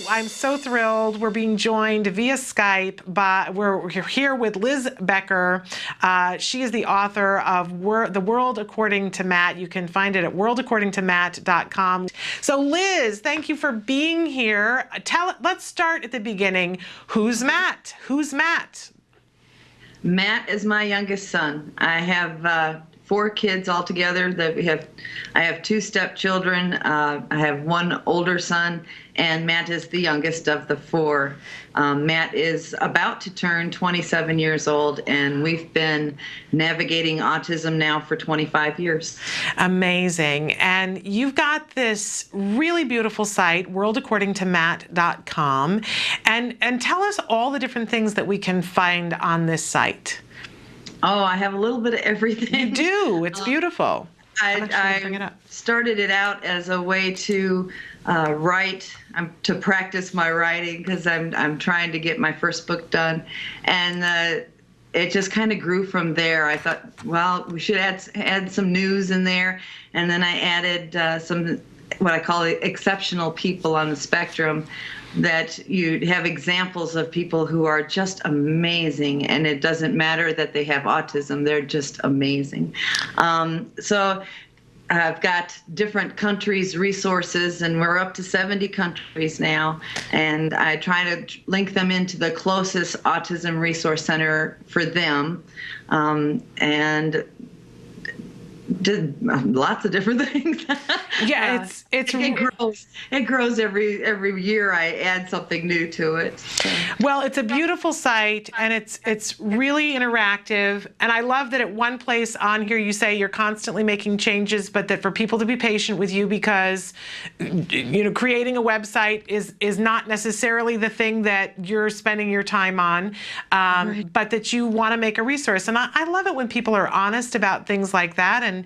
I'm so thrilled. We're being joined via Skype we're here with Liz Becker. She is the author of The World According to Matt. You can find it at worldaccordingtomatt.com. So Liz, thank you for being here. Let's start at the beginning. Who's Matt? Who's Matt? Matt is my youngest son. I have 4 kids altogether. I have 2 stepchildren. I have 1 older son, and Matt is the youngest of the 4. Matt is about to turn 27 years old, and we've been navigating autism now for 25 years. Amazing. And you've got this really beautiful site, worldaccordingtomatt.com, and tell us all the different things that we can find on this site. Oh, I have a little bit of everything. You do. It's beautiful. I started it out as a way to write, to practice my writing, because I'm trying to get my first book done, and it just kind of grew from there. I thought, well, we should add some news in there, and then I added some what I call exceptional people on the spectrum, that you have examples of people who are just amazing, and it doesn't matter that they have autism, they're just amazing. So I've got different countries' resources, and we're up to 70 countries now, and I try to link them into the closest autism resource center for them, and did lots of different things. Yeah, it grows every year. I add something new to it. So. Well, it's a beautiful site, and it's really interactive, and I love that at one place on here you say you're constantly making changes, but that for people to be patient with you, because creating a website is not necessarily the thing that you're spending your time on, right. But that you want to make a resource. And I love it when people are honest about things like that and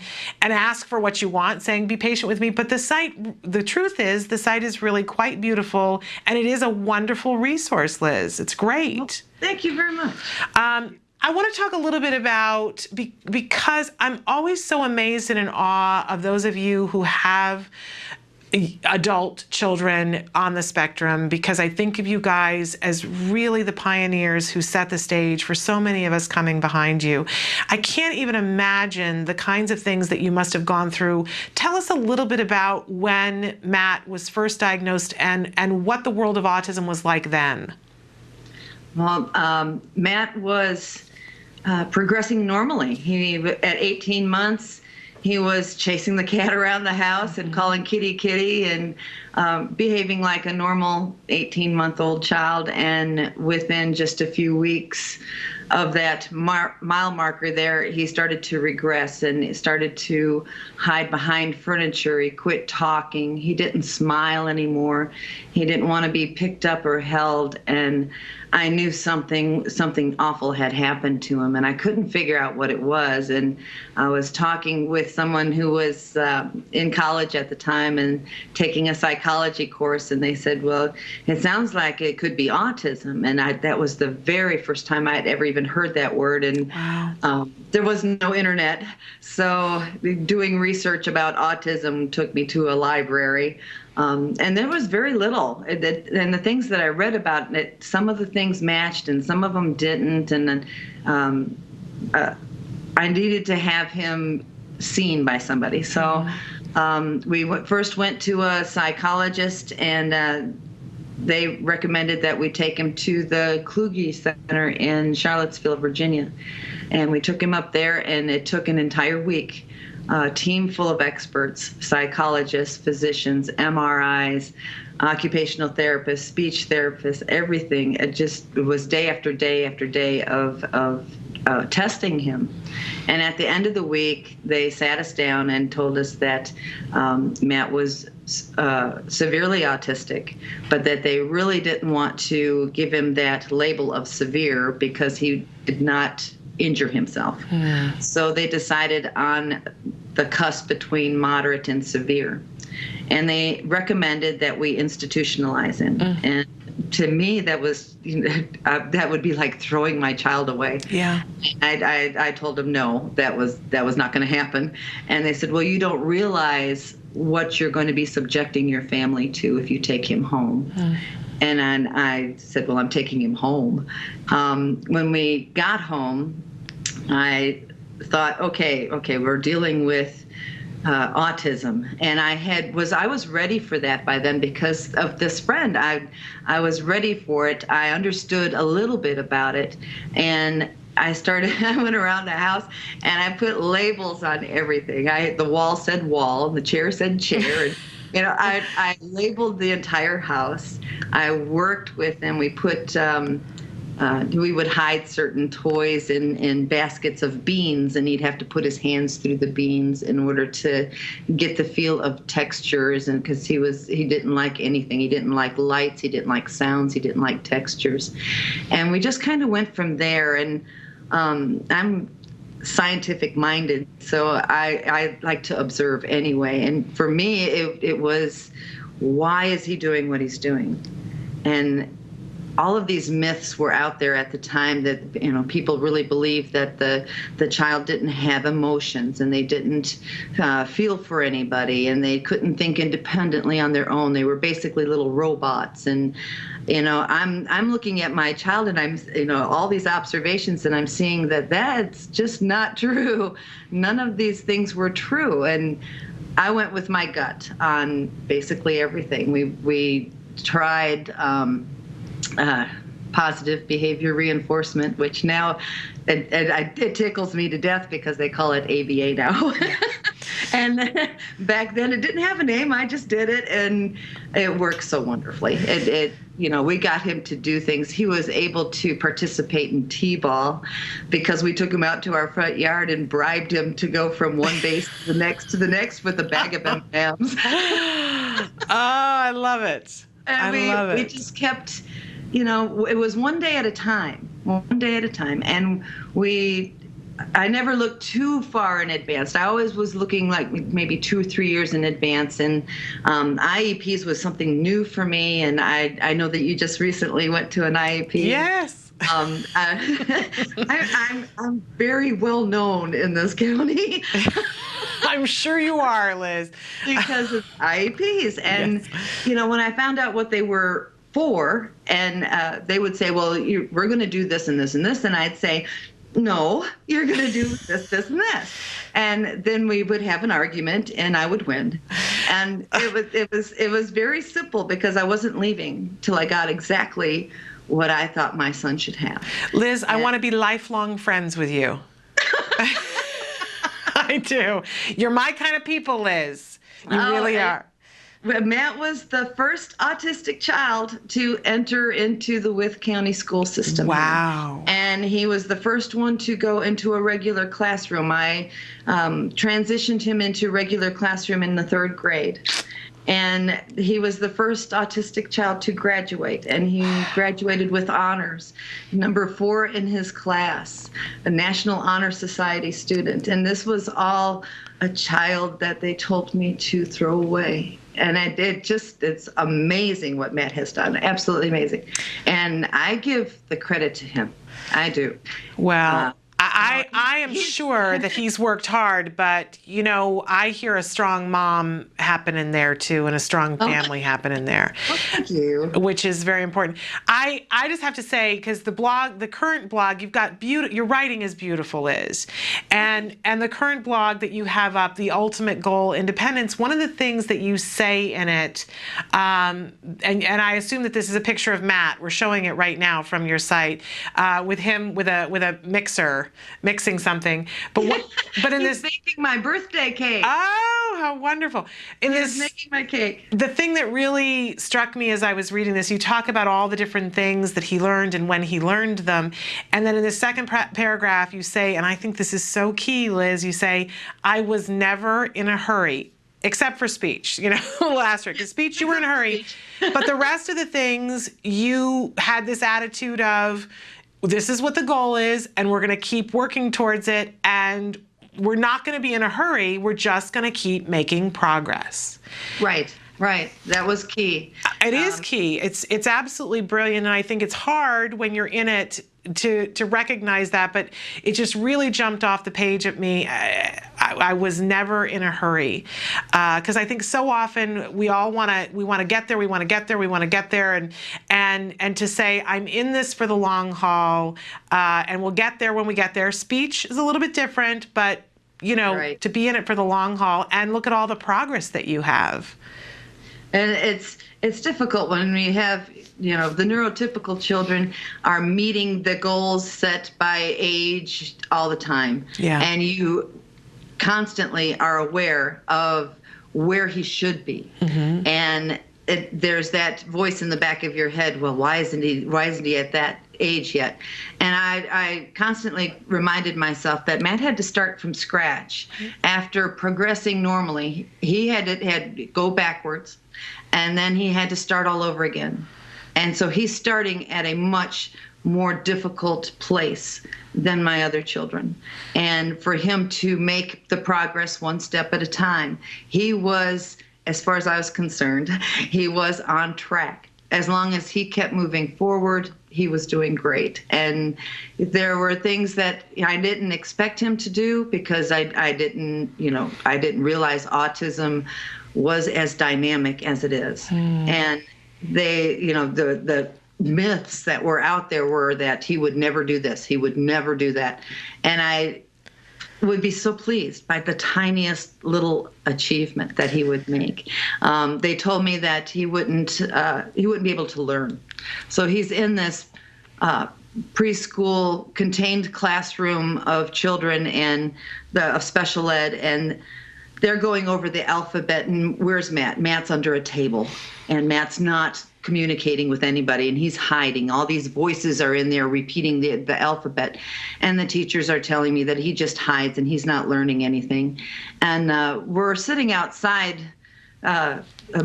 ask for what you want, saying be patient with me. But the truth is the site is really quite beautiful, and it is a wonderful resource, Liz. It's great. Well, thank you very much. I want to talk a little bit about, because I'm always so amazed and in awe of those of you who have adult children on the spectrum, because I think of you guys as really the pioneers who set the stage for so many of us coming behind you. I can't even imagine the kinds of things that you must have gone through. Tell us a little bit about when Matt was first diagnosed and what the world of autism was like then. Well, Matt was progressing normally. At 18 months, he was chasing the cat around the house and calling kitty, kitty, and behaving like a normal 18-month-old child. And within just a few weeks of that mile marker there, he started to regress and started to hide behind furniture. He quit talking. He didn't smile anymore. He didn't want to be picked up or held. And I knew something awful had happened to him, and I couldn't figure out what it was. And I was talking with someone who was in college at the time and taking a psychology course, and they said, well, it sounds like it could be autism. And that was the very first time I had ever even heard that word. And wow. There was no internet, so doing research about autism took me to a library. And there was very little. And the things that I read about it, some of the things matched and some of them didn't. And then I needed to have him seen by somebody. So we first went to a psychologist, and they recommended that we take him to the Kluge Center in Charlottesville, Virginia. And we took him up there, and it took an entire week. A team full of experts, psychologists, physicians, MRIs, occupational therapists, speech therapists, everything. It was day after day after day of testing him. And at the end of the week, they sat us down and told us that Matt was severely autistic, but that they really didn't want to give him that label of severe because he did not injure himself. Yeah. So they decided on the cusp between moderate and severe. And they recommended that we institutionalize him. And to me, that was that would be like throwing my child away. Yeah. I told them no, that was not going to happen. And they said, well, you don't realize what you're going to be subjecting your family to if you take him home. And then I said, well, I'm taking him home. When we got home, I thought, okay, we're dealing with autism, and I was ready for that by then because of this friend. I was ready for it. I understood a little bit about it, and I went around the house and I put labels on everything. The wall said wall, and the chair said chair, and I labeled the entire house. I worked with them. We would hide certain toys in baskets of beans, and he'd have to put his hands through the beans in order to get the feel of textures. And because he didn't like anything, he didn't like lights, he didn't like sounds, he didn't like textures, and we just kind of went from there. And I'm scientific minded, so I like to observe anyway. And for me, it was, why is he doing what he's doing? And all of these myths were out there at the time that people really believed that the child didn't have emotions, and they didn't feel for anybody, and they couldn't think independently on their own. They were basically little robots. And I'm looking at my child, and I'm all these observations, and I'm seeing that that's just not true. None of these things were true. And I went with my gut on basically everything. We tried positive behavior reinforcement, which now it tickles me to death because they call it ABA now. And back then it didn't have a name. I just did it, and it works so wonderfully. We got him to do things. He was able to participate in t-ball because we took him out to our front yard and bribed him to go from one base to the next with a bag of M&Ms. Oh, I love it. And we just kept, it was one day at a time. And I never looked too far in advance. I always was looking like maybe 2 or 3 years in advance. And IEPs was something new for me. And I know that you just recently went to an IEP. Yes. I'm very well known in this county. I'm sure you are, Liz. Because of IEPs. And, yes. When I found out what they were for, and they would say, well, we're going to do this and this and this. And I'd say, no, you're going to do this, this, and this. And then we would have an argument, and I would win. And it was very simple because I wasn't leaving till I got exactly what I thought my son should have. Liz, I want to be lifelong friends with you. I do. You're my kind of people, Liz. You really are. Matt was the first autistic child to enter into the Wythe County school system. Wow. And he was the first one to go into a regular classroom. I transitioned him into regular classroom in the 3rd grade. And he was the first autistic child to graduate, and he graduated with honors, number 4 in his class, a National Honor Society student. And this was all a child that they told me to throw away. And it's amazing what Matt has done. Absolutely amazing. And I give the credit to him. I do. Well, I am sure that he's worked hard, but, I hear a strong mom happen in there, too, and a strong family happen in there. Oh, thank you. Which is very important. I just have to say, because the current blog, you've got your writing is beautiful, Liz. And the current blog that you have up, The Ultimate Goal, Independence, one of the things that you say in it, and I assume that this is a picture of Matt, we're showing it right now from your site, with him with a mixer, mixing something, but in He's making my birthday cake. Oh, how wonderful! He's making my cake. The thing that really struck me as I was reading this, you talk about all the different things that he learned and when he learned them, and then in the second paragraph you say, and I think this is so key, Liz. You say, "I was never in a hurry." Except for speech, little asterisk. In speech, you were in a hurry, but the rest of the things, you had this attitude of, this is what the goal is, and we're going to keep working towards it, and we're not going to be in a hurry. We're just going to keep making progress. Right. That was key. It is key. It's absolutely brilliant, and I think it's hard when you're in it to recognize that, but it just really jumped off the page at me. I was never in a hurry, because I think so often we want to get there, and to say I'm in this for the long haul, and we'll get there when we get there. Speech is a little bit different, but Right. to be in it for the long haul and look at all the progress that you have. And it's difficult when we have, the neurotypical children are meeting the goals set by age all the time. Yeah. And you constantly are aware of where he should be. Mm-hmm. And there's that voice in the back of your head, well, why isn't he at that age yet? And I constantly reminded myself that Matt had to start from scratch. After progressing normally, he had to go backwards, and then he had to start all over again. And so he's starting at a much more difficult place than my other children. And for him to make the progress one step at a time, he was, as far as I was concerned, he was on track. As long as he kept moving forward, he was doing great. And there were things that I didn't expect him to do, because I didn't realize autism was as dynamic as it is. And the myths that were out there were that he would never do this, he would never do that. And I would be so pleased by the tiniest little achievement that he would make. They told me that he wouldn't be able to learn. So he's in this preschool contained classroom of children and of special ed, and they're going over the alphabet. And where's Matt? Matt's under a table, and Matt's not communicating with anybody, and he's hiding. All these voices are in there repeating the alphabet, and the teachers are telling me that he just hides and he's not learning anything. And we're sitting outside a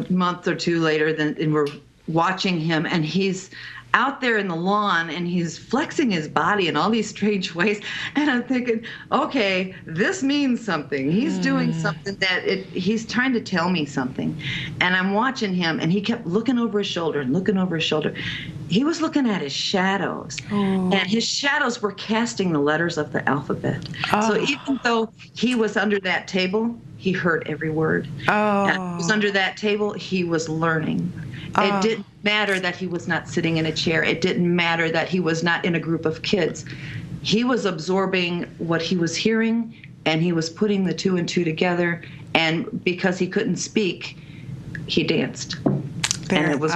month or two later, and we're watching him, and he's out there in the lawn, and he's flexing his body in all these strange ways. And I'm thinking, okay, this means something. He's doing something that he's trying to tell me something. And I'm watching him, and he kept looking over his shoulder and looking over his shoulder. He was looking at his shadows, and his shadows were casting the letters of the alphabet. So even though he was under that table, he heard every word. And he was under that table, he was learning. It didn't matter that he was not sitting in a chair. It didn't matter that he was not in a group of kids. He was absorbing what he was hearing, and he was putting the two and two together. And because he couldn't speak, he danced. And it was...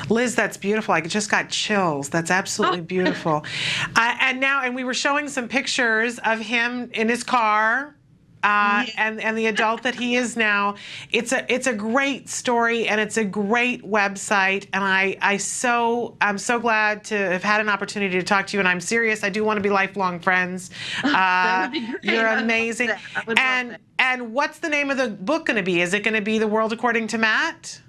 Liz, that's beautiful. I just got chills. That's absolutely beautiful. And we were showing some pictures of him in his car. And the adult that he is now. It's a great story, and it's a great website, and I'm so glad to have had an opportunity to talk to you, and I'm serious. I do want to be lifelong friends. That would be great. You're amazing. I would love that. And what's the name of the book going to be? Is it going to be The World According to Matt?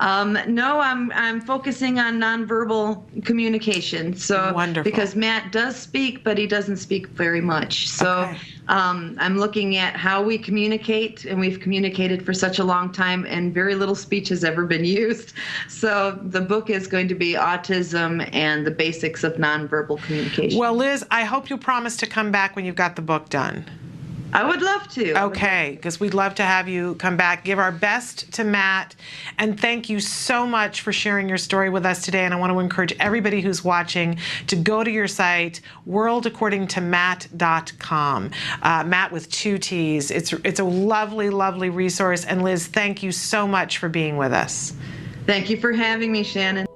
No, I'm focusing on nonverbal communication. So Wonderful. Because Matt does speak, but he doesn't speak very much. So I'm looking at how we communicate, and we've communicated for such a long time, and very little speech has ever been used. So the book is going to be Autism and the Basics of Nonverbal Communication. Well, Liz, I hope you promise to come back when you've got the book done. I would love to. Okay, because we'd love to have you come back. Give our best to Matt, and thank you so much for sharing your story with us today. And I want to encourage everybody who's watching to go to your site, worldaccordingtomatt.com. Matt with 2 T's. It's a lovely, lovely resource. And Liz, thank you so much for being with us. Thank you for having me, Shannon.